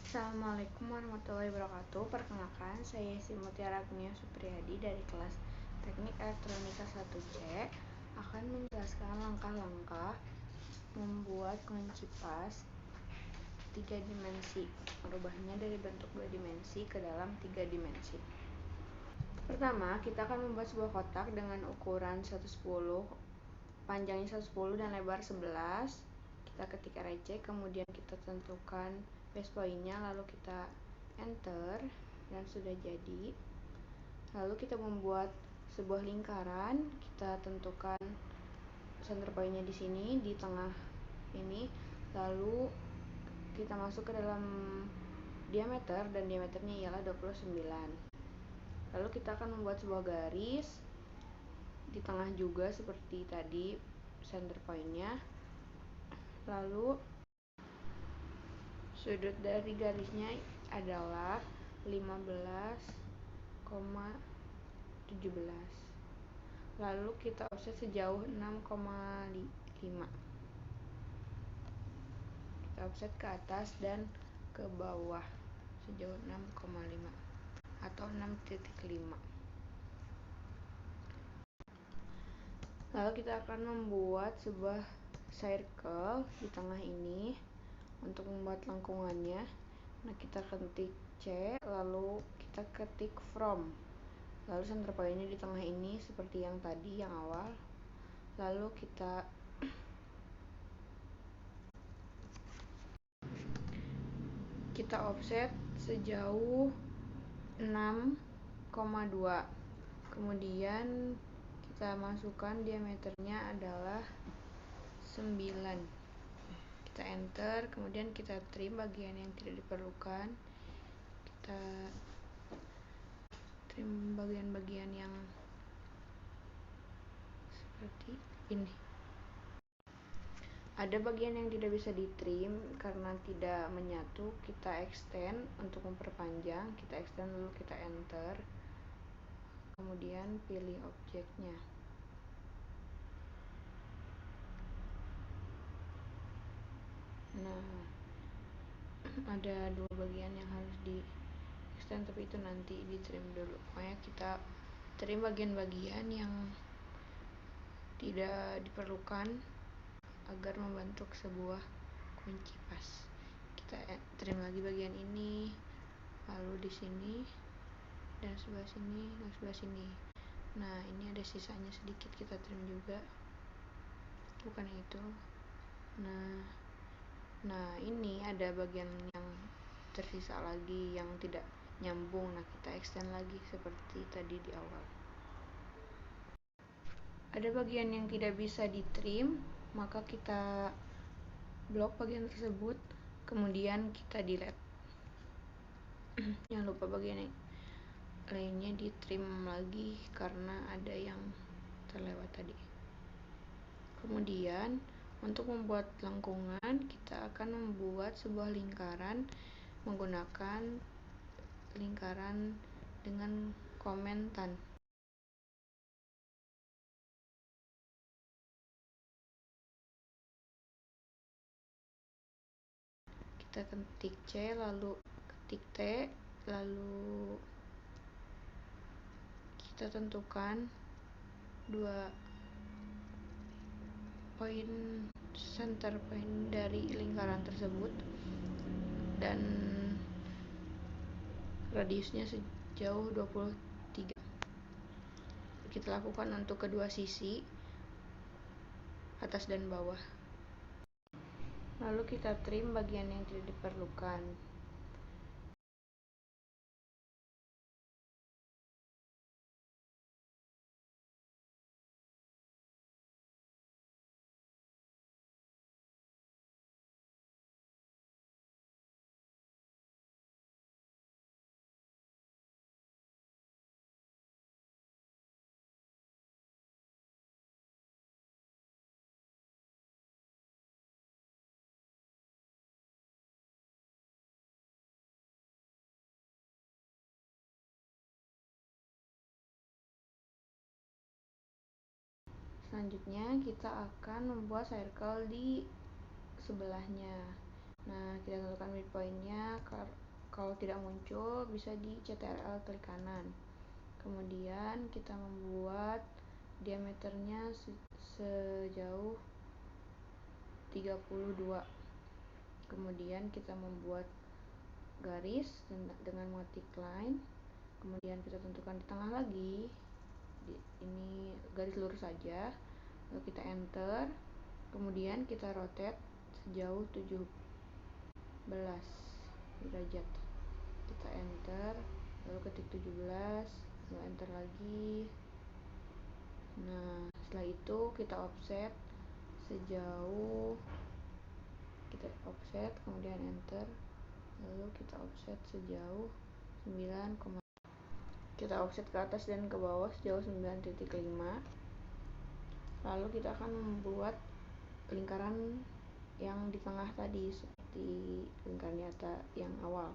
Assalamualaikum warahmatullahi wabarakatuh. Perkenalkan, saya Mutiara Agnia Supriyadi dari kelas Teknik Elektronika 1C akan menjelaskan langkah-langkah membuat kunci pas 3 dimensi, merubahnya dari bentuk 2 dimensi ke dalam 3 dimensi. Pertama, kita akan membuat sebuah kotak dengan ukuran 110, panjangnya 110 dan lebar 11. Kita ketik RC, kemudian kita tentukan base point-nya, lalu kita enter dan sudah jadi. Lalu kita membuat sebuah lingkaran, kita tentukan center point-nya di sini, di tengah ini. Lalu kita masuk ke dalam diameter, dan diameternya ialah 29. Lalu kita akan membuat sebuah garis di tengah juga seperti tadi center point-nya. Lalu sudut dari garisnya adalah 15,17. Lalu kita offset sejauh 6,5. Kita offset ke atas dan ke bawah sejauh 6,5 atau 6,5. Lalu kita akan membuat sebuah circle di tengah ini untuk membuat lengkungannya. Nah, kita ketik C, lalu kita ketik from, lalu center point-nya di tengah ini seperti yang tadi, yang awal. Lalu kita offset sejauh 6,2. kemudian kita masukkan diameternya adalah 9. Kita enter, kemudian kita trim bagian yang tidak diperlukan. Kita trim bagian-bagian yang seperti ini. Ada bagian yang tidak bisa ditrim karena tidak menyatu, kita extend untuk memperpanjang. Kita extend, lalu kita enter, kemudian pilih objeknya. Nah, ada dua bagian yang harus di extend, tapi itu nanti di trim dulu. Pokoknya kita trim bagian-bagian yang tidak diperlukan agar membentuk sebuah kunci pas. Kita trim lagi bagian ini, lalu di sini, dan sebelah sini, dan sebelah sini. Nah, ini ada sisanya sedikit, kita trim juga. Bukan itu. Nah, ini ada bagian yang tersisa lagi yang tidak nyambung. Nah, kita extend lagi seperti tadi di awal. Ada bagian yang tidak bisa ditrim, maka kita blok bagian tersebut, kemudian kita delete. Jangan lupa bagian lainnya ditrim lagi karena ada yang terlewat tadi. Kemudian untuk membuat lengkungan, kita akan membuat sebuah lingkaran menggunakan lingkaran dengan komentan. Kita ketik C, lalu ketik T, lalu kita tentukan 2 poin center point dari lingkaran tersebut dan radiusnya sejauh 23. Kita lakukan untuk kedua sisi, atas dan bawah. Lalu kita trim bagian yang tidak diperlukan. Selanjutnya kita akan membuat circle di sebelahnya. Nah, kita tentukan midpointnya. Kalau tidak muncul bisa di CTRL klik kanan. Kemudian kita membuat diameternya sejauh 32. Kemudian kita membuat garis dengan mengetik line. Kemudian kita tentukan di tengah lagi. Ini garis lurus saja. Lalu kita enter. Kemudian kita rotate sejauh 17 derajat. Kita enter, lalu ketik 17, lalu enter lagi. Nah, setelah itu kita offset sejauh, kita offset kemudian enter, lalu kita offset sejauh 9, kita offset ke atas dan ke bawah sejauh 9.5. Lalu kita akan membuat lingkaran yang di tengah tadi seperti lingkaran nyata yang awal.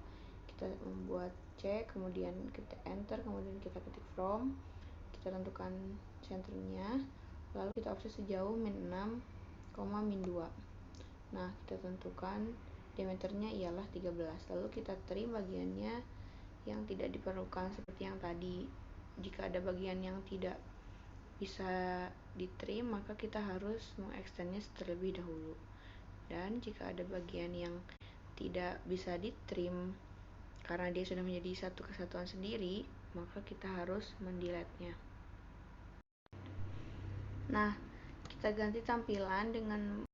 Kita membuat C, kemudian kita enter, kemudian kita ketik from, kita tentukan centernya, lalu kita offset sejauh min 6, min 2. Nah, kita tentukan diameternya ialah 13. Lalu kita trim bagiannya yang tidak diperlukan seperti yang tadi. Jika ada bagian yang tidak bisa ditrim, maka kita harus mengekstennya terlebih dahulu. Dan jika ada bagian yang tidak bisa ditrim karena dia sudah menjadi satu kesatuan sendiri, maka kita harus mendelete-nya. Nah, kita ganti tampilan dengan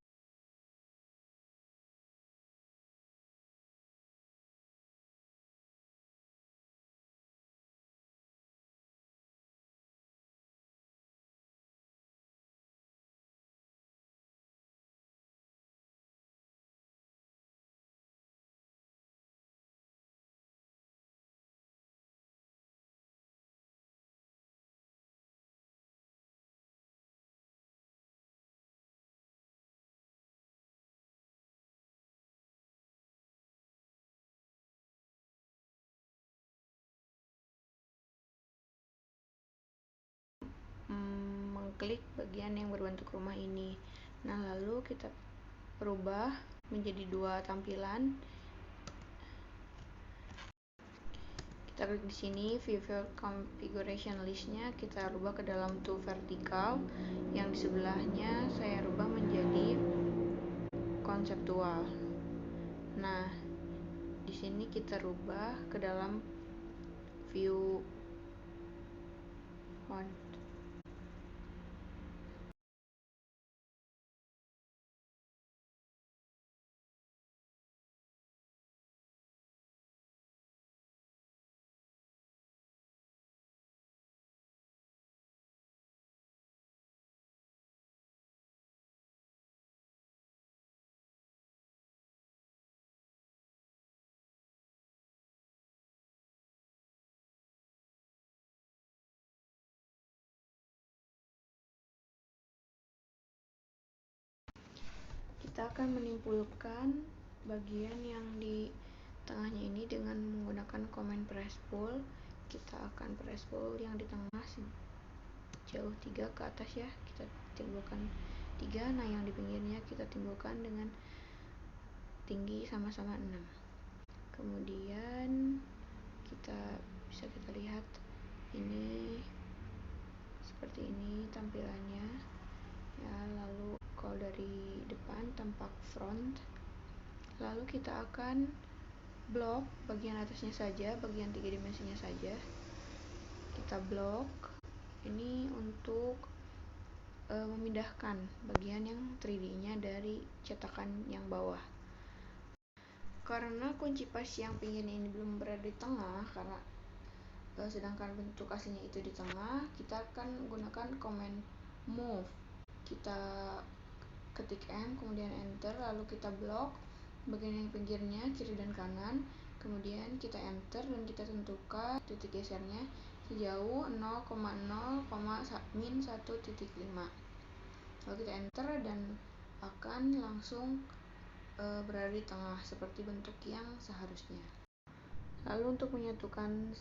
mengklik bagian yang berbentuk rumah ini. Nah, lalu kita rubah menjadi 2 tampilan. Kita klik di sini, view configuration list-nya kita rubah ke dalam to vertical. Yang di sebelahnya saya rubah menjadi konseptual. Nah, di sini kita rubah ke dalam view font. Kita akan menimpulkan bagian yang di tengahnya ini dengan menggunakan command press pull. Kita akan press pull yang di tengah sejauh 3 ke atas ya. Kita timbulkan 3. Nah, yang di pinggirnya kita timbulkan dengan tinggi sama-sama 6. Kemudian bisa kita lihat ini seperti ini tampilannya ya. Lalu kalau dari depan tampak front. Lalu kita akan blok bagian atasnya saja, bagian 3 dimensinya saja. Kita blok ini untuk memindahkan bagian yang 3D-nya dari cetakan yang bawah. Karena kunci pas yang pinggirnya ini belum berada di tengah, karena sedangkan bentuk aslinya itu di tengah, kita akan menggunakan command move. Kita ketik M, kemudian enter, lalu kita blok bagian yang pinggirnya kiri dan kanan, kemudian kita enter dan kita tentukan titik gesernya sejauh 0,0, min 1.5. Lalu kita enter dan akan langsung berada di tengah seperti bentuk yang seharusnya. Lalu untuk menyatukan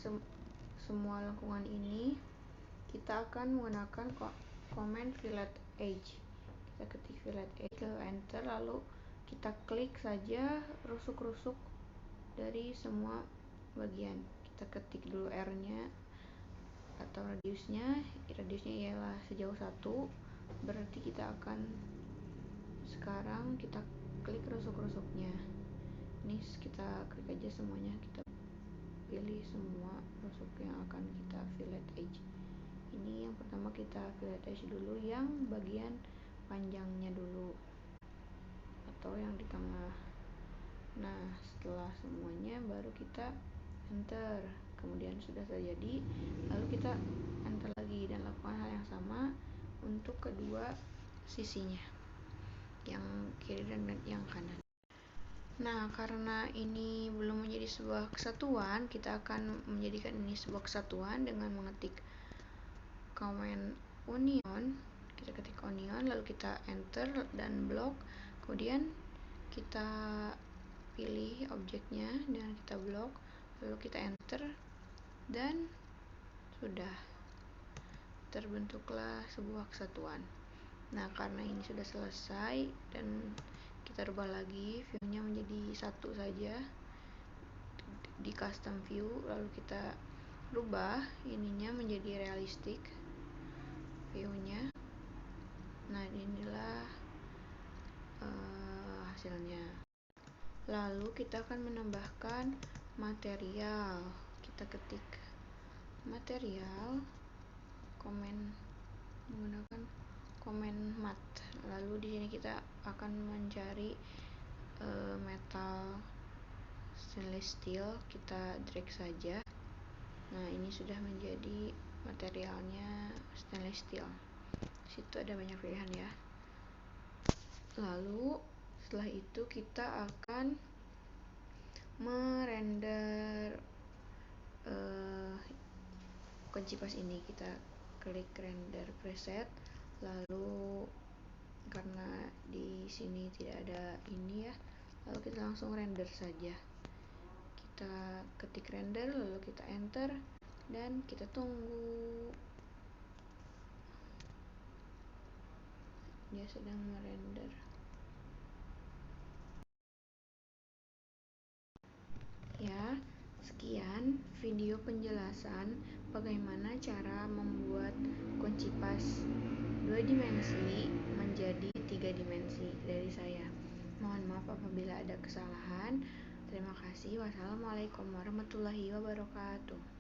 semua lengkungan ini, kita akan menggunakan command fillet edge. Kita ketik fillet edge, lalu enter, lalu kita klik saja rusuk-rusuk dari semua bagian. Kita ketik dulu R-nya atau radiusnya ialah sejauh 1, berarti kita akan sekarang kita klik rusuk-rusuknya. Ini kita klik aja semuanya, kita pilih semua rusuk yang akan kita fillet edge. Ini yang pertama kita fillet edge dulu yang bagian panjangnya dulu atau yang di tengah. Nah, setelah semuanya baru kita enter. Kemudian sudah terjadi, lalu kita enter lagi dan lakukan hal yang sama untuk kedua sisinya, yang kiri dan yang kanan. Nah, karena ini belum menjadi sebuah kesatuan, kita akan menjadikan ini sebuah kesatuan dengan mengetik command onion. Kita ketik onion, lalu kita enter dan blok. Kemudian kita pilih objeknya dan kita blok, lalu kita enter dan sudah terbentuklah sebuah kesatuan. Nah, karena ini sudah selesai dan kita rubah lagi view-nya menjadi satu saja di custom view, lalu kita rubah ininya menjadi realistik view-nya. Nah, inilah hasilnya. Lalu kita akan menambahkan material. Kita ketik material, menggunakan command mat. Lalu di sini kita akan mencari metal stainless steel, kita drag saja. Nah, ini sudah menjadi materialnya stainless steel. Di situ ada banyak pilihan ya. Lalu setelah itu kita akan merender kunci pas ini. Kita klik render preset, lalu karena di sini tidak ada ini ya, lalu kita langsung render saja. Kita ketik render, lalu kita enter dan kita tunggu. Dia sedang merender. Ya, sekian video penjelasan bagaimana cara membuat kunci pas 2 dimensi menjadi 3 dimensi dari saya. Mohon maaf apabila ada kesalahan. Terima kasih. Wassalamualaikum warahmatullahi wabarakatuh.